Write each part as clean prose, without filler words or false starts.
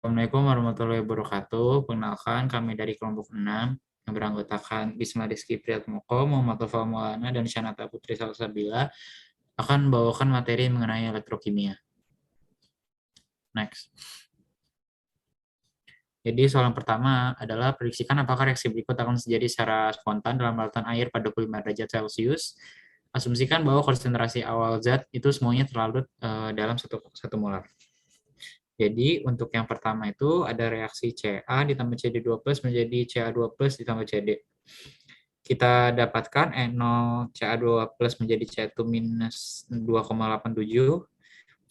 Assalamualaikum warahmatullahi wabarakatuh. Perkenalkan, kami dari kelompok 6 yang beranggotakan Bisma Rizky Priyatmoko, Muhammad Taufa Maulana, dan Syanata Putri Salsabila akan membawakan materi mengenai elektrokimia. Next. Jadi soal yang pertama adalah prediksikan apakah reaksi berikut akan terjadi secara spontan dalam lautan air pada 25 derajat Celcius. Asumsikan bahwa konsentrasi awal zat itu semuanya terlarut dalam 1 molar. Jadi untuk yang pertama itu ada reaksi Ca ditambah Cd2 plus menjadi Ca2 plus ditambah Cd. Kita dapatkan E0 Ca2 plus menjadi Ca2 minus 2,87.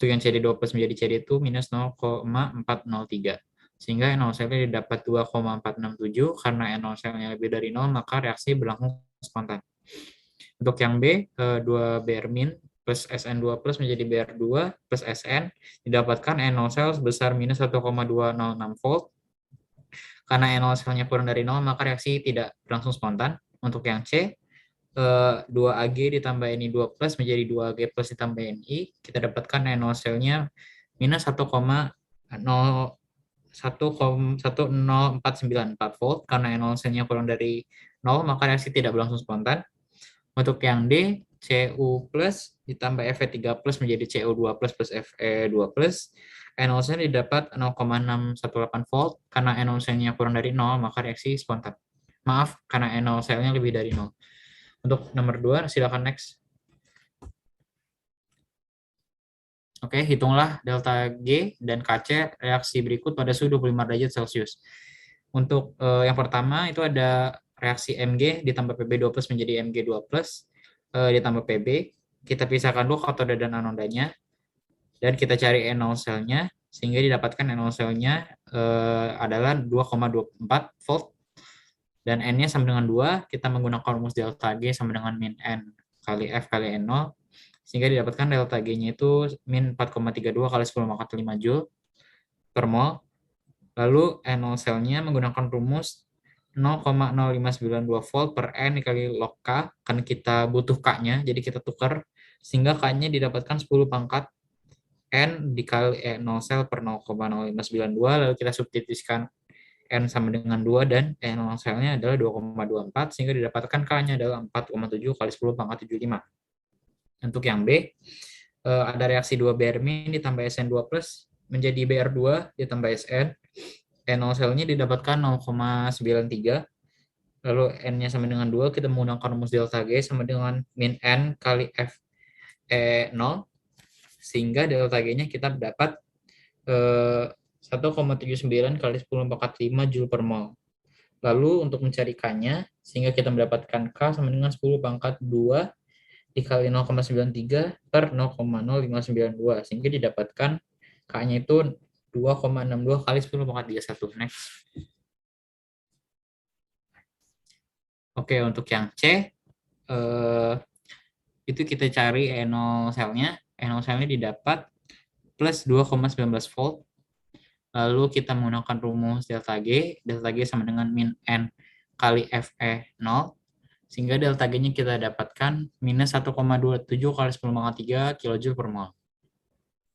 Untuk yang Cd2 plus menjadi Cd itu minus 0,403. Sehingga E0 selnya didapat 2,467. Karena E0 selnya lebih dari 0, maka reaksi berlangsung spontan. Untuk yang B, 2Br min plus SN2 plus menjadi Br2 plus SN, didapatkan NO sel sebesar minus 1,206 volt. Karena NO selnya kurang dari 0, maka reaksi tidak berlangsung spontan. Untuk yang C, 2Ag ditambah Ni2 plus menjadi 2Ag plus ditambah Ni, kita dapatkan NO selnya minus 1,10494 volt. Karena NO selnya kurang dari 0, maka reaksi tidak berlangsung spontan. Untuk yang D, Cu plus ditambah Fe3 plus menjadi Cu2 plus Fe2 plus. NO-nya didapat 0,618 volt. Karena NO-nya kurang dari 0, maka reaksi spontan. Maaf, karena NO-nya lebih dari 0. Untuk nomor 2, silakan next. Oke, hitunglah delta G dan Kc reaksi berikut pada suhu 25 derajat Celcius. Untuk yang pertama itu ada reaksi Mg ditambah Pb2 plus menjadi Mg2 plus ditambah Pb. Kita pisahkan dulu katoda dan anodanya dan kita cari NO selnya sehingga didapatkan NO selnya adalah 2,24 volt dan N-nya sama dengan 2. Kita menggunakan rumus delta G sama dengan min N kali F kali N0 sehingga didapatkan delta G-nya itu min 4,32 kali 10 pangkat 5 Joule per mol. Lalu NO selnya menggunakan rumus 0,0592 volt per N dikali log K, kan kita butuh K-nya, jadi kita tukar, sehingga K-nya didapatkan 10 pangkat N dikali NO sel per 0,0592, lalu kita substitusikan N sama dengan 2 dan NO selnya adalah 2,24, sehingga didapatkan K-nya adalah 4,7 kali 10 pangkat 75. Untuk yang B, ada reaksi 2Br min ditambah SN2 plus menjadi Br2 ditambah SN. NO selnya didapatkan 0,93. Lalu N-nya sama dengan 2, kita menggunakan rumus delta G sama dengan min N kali F E0. Sehingga delta G-nya kita dapat 1,79 kali 10 pangkat 5 Joule per mol. Lalu untuk mencari K-nya, sehingga kita mendapatkan K sama dengan 10 pangkat 2 dikali 0,93 per 0,0592. Sehingga didapatkan K-nya itu 2,62 kali 10 pangkat 31. Next. Oke, untuk yang C, itu kita cari NO selnya. NO selnya didapat plus 2,19 volt. Lalu kita menggunakan rumus delta G. Delta G sama dengan min N kali Fe0. Sehingga delta G-nya kita dapatkan minus 1,27 kali 10 pangkat 3 kJ per mol.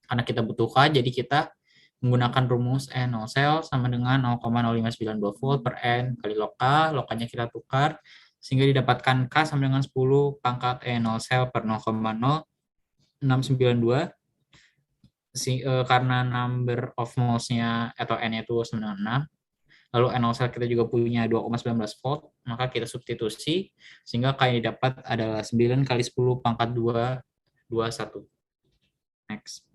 Karena kita butuh K, jadi kita menggunakan rumus NO sel sama dengan 0,0592 volt per N kali log K. Log-nya kita tukar, sehingga didapatkan K sama dengan 10 pangkat NO sel per 0,0692. Karena number of moles-nya atau N itu sama dengan 6. Lalu NO sel kita juga punya 2,19 volt, maka kita substitusi, sehingga K yang didapat adalah 9 kali 10 pangkat 2, 21. Next.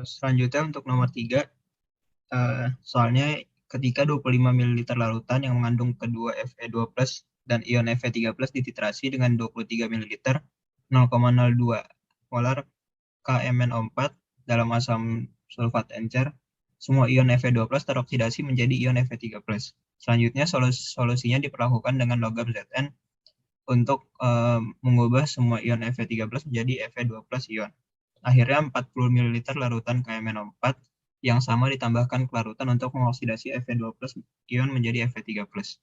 Selanjutnya untuk nomor 3, soalnya ketika 25 ml larutan yang mengandung kedua Fe2 plus dan ion Fe3 plus dititrasi dengan 23 ml 0,02 molar KMnO4 dalam asam sulfat encer, semua ion Fe2 plus teroksidasi menjadi ion Fe3 plus. Selanjutnya solusinya diperlakukan dengan logam Zn untuk mengubah semua ion Fe3 plus menjadi Fe2 plus ion. Akhirnya 40 ml larutan KMnO4 yang sama ditambahkan ke larutan untuk mengoksidasi Fe2 plus ion menjadi Fe3 plus.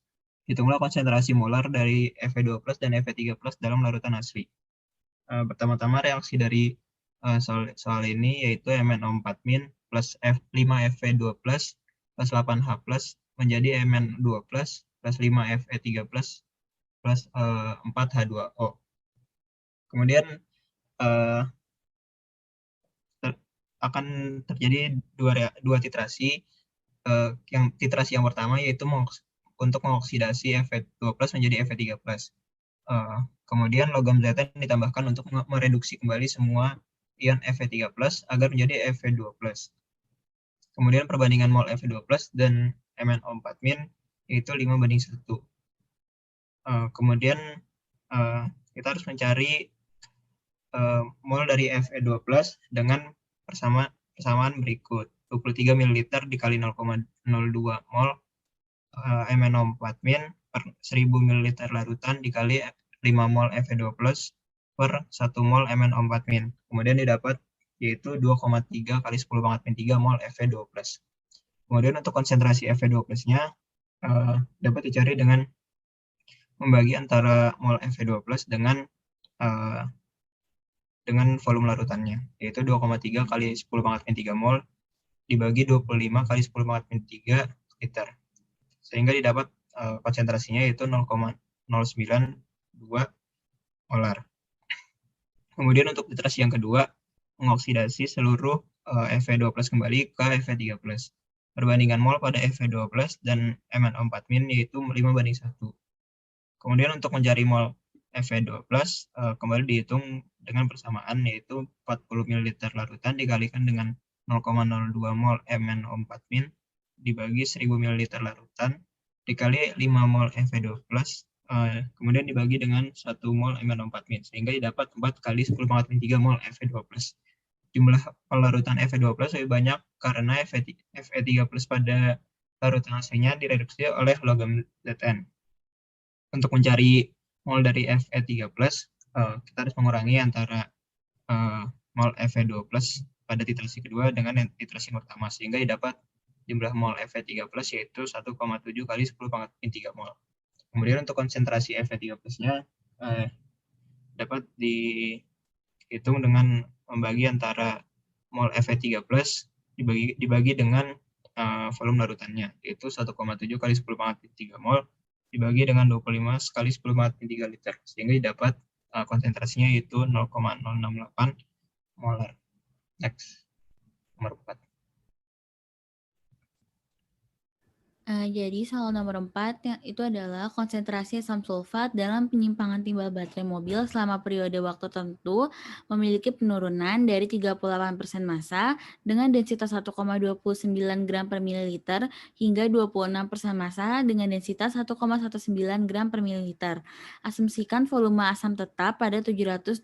Hitunglah konsentrasi molar dari Fe2 plus dan Fe3 plus dalam larutan asli. Pertama-tama reaksi dari soal ini yaitu MnO4- plus F5Fe2 plus 8H plus menjadi Mn2 plus 5Fe3 plus 4H2O. Kemudian uh, akan terjadi dua titrasi. Yang titrasi yang pertama yaitu untuk mengoksidasi Fe2 plus menjadi Fe3 plus. Kemudian logam Zn ditambahkan untuk mereduksi kembali semua ion Fe3 plus agar menjadi Fe2 plus. Kemudian perbandingan mol Fe2 plus dan MnO4- yaitu 5:1. Kemudian kita harus mencari mol dari Fe2 plus dengan persamaan berikut. 23 ml dikali 0,02 mol MnO4- per 1000 ml larutan dikali 5 mol Fe2 plus per 1 mol MnO4-. Kemudian didapat yaitu 2,3 kali 10⁻³ mol Fe2 plus. Kemudian untuk konsentrasi Fe2 plus-nya dapat dicari dengan membagi antara mol Fe2 plus dengan volume larutannya, yaitu 2,3 kali 10⁻³ mol dibagi 25 kali 10⁻³ liter. Sehingga didapat konsentrasinya yaitu 0,092 molar. Kemudian untuk titrasi yang kedua, mengoksidasi seluruh Fe2 plus kembali ke Fe3 plus. Perbandingan mol pada Fe2 plus dan MnO4- yaitu 5:1. Kemudian untuk mencari mol Fe2 plus kembali dihitung dengan persamaan yaitu 40 ml larutan dikalikan dengan 0,02 mol MnO4- dibagi 1000 ml larutan dikali 5 mol Fe2 plus kemudian dibagi dengan 1 mol MnO4- sehingga didapat 4 kali 10⁻³ mol Fe2 plus. Jumlah larutan Fe2 plus lebih banyak karena Fe3 plus pada larutan aslinya direduksi oleh logam Zn. Untuk mencari mol dari Fe3 plus, kita harus mengurangi antara mol Fe2 plus pada titrasi kedua dengan titrasi pertama, sehingga didapat jumlah mol Fe3 plus yaitu 1,7 kali 10⁻³ mol. Kemudian untuk konsentrasi Fe3 plusnya dapat dihitung dengan membagi antara mol Fe3 plus dibagi dengan volume larutannya, yaitu 1,7 kali 10⁻³ mol dibagi dengan 25 kali 10⁻³ liter, sehingga didapat konsentrasinya yaitu 0,068 molar. Next, nomor 4. Jadi soal nomor 4 yang itu adalah konsentrasi asam sulfat dalam penyimpangan timbal baterai mobil selama periode waktu tertentu memiliki penurunan dari 38% massa dengan densitas 1,29 gram per mililiter hingga 26% massa dengan densitas 1,19 gram per mililiter. Asumsikan volume asam tetap pada 724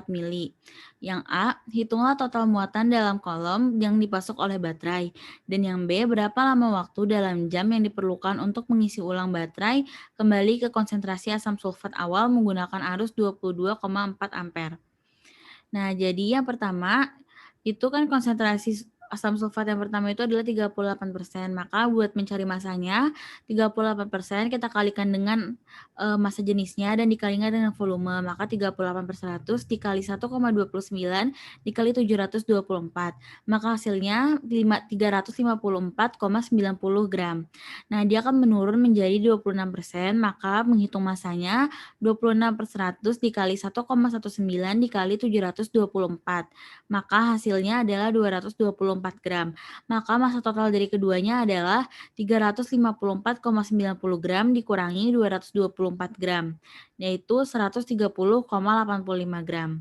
mili. Yang A, hitunglah total muatan dalam kolom yang dipasok oleh baterai. Dan yang B, berapa lama waktu dalam jam yang diperlukan untuk mengisi ulang baterai kembali ke konsentrasi asam sulfat awal menggunakan arus 22,4 ampere. Nah, jadi yang pertama itu kan konsentrasi asam sulfat yang pertama itu adalah 38%. Maka buat mencari masanya, 38% kita kalikan dengan massa jenisnya dan dikalikan dengan volume. Maka 38/100 dikali 1,29 dikali 724. Maka hasilnya 354,90 gram. Nah, dia akan menurun menjadi 26%. Maka menghitung masanya 26/100 dikali 1,19 dikali 724. Maka hasilnya adalah 224 gram. Maka massa total dari keduanya adalah 354,90 gram dikurangi 224 gram, yaitu 130,85 gram.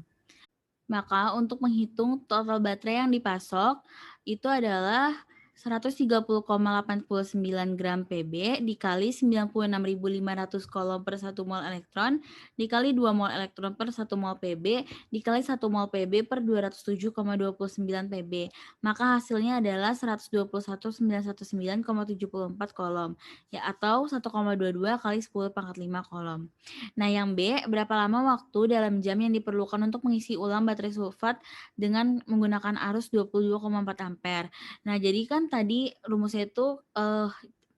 Maka untuk menghitung total baterai yang dipasok itu adalah 130,89 gram Pb dikali 96.500 kolom per 1 mol elektron dikali 2 mol elektron per 1 mol Pb dikali 1 mol Pb per 207,29 Pb. Maka hasilnya adalah 121.919,74 kolom ya atau 1,22 kali 10⁻⁵ kolom. Nah, yang B, berapa lama waktu dalam jam yang diperlukan untuk mengisi ulang baterai sulfat dengan menggunakan arus 22,4 ampere. Nah, jadi kan tadi rumusnya itu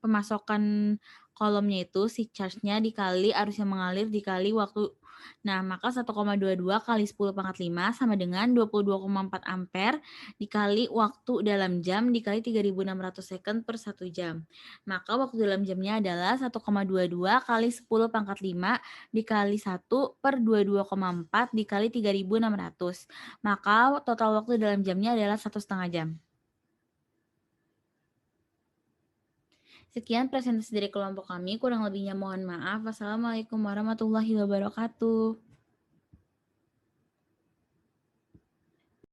pemasokan kolomnya itu si charge-nya dikali arus yang mengalir dikali waktu Nah, maka 1,22 kali 10 pangkat 5 sama dengan 22,4 ampere dikali waktu dalam jam dikali 3.600 second per 1 jam. Maka waktu dalam jamnya adalah 1,22 kali 10 pangkat 5 dikali 1 per 22,4 dikali 3.600. Maka total waktu dalam jamnya adalah 1,5 jam. Sekian presentasi dari kelompok kami, kurang lebihnya mohon maaf. Wassalamualaikum warahmatullahi wabarakatuh.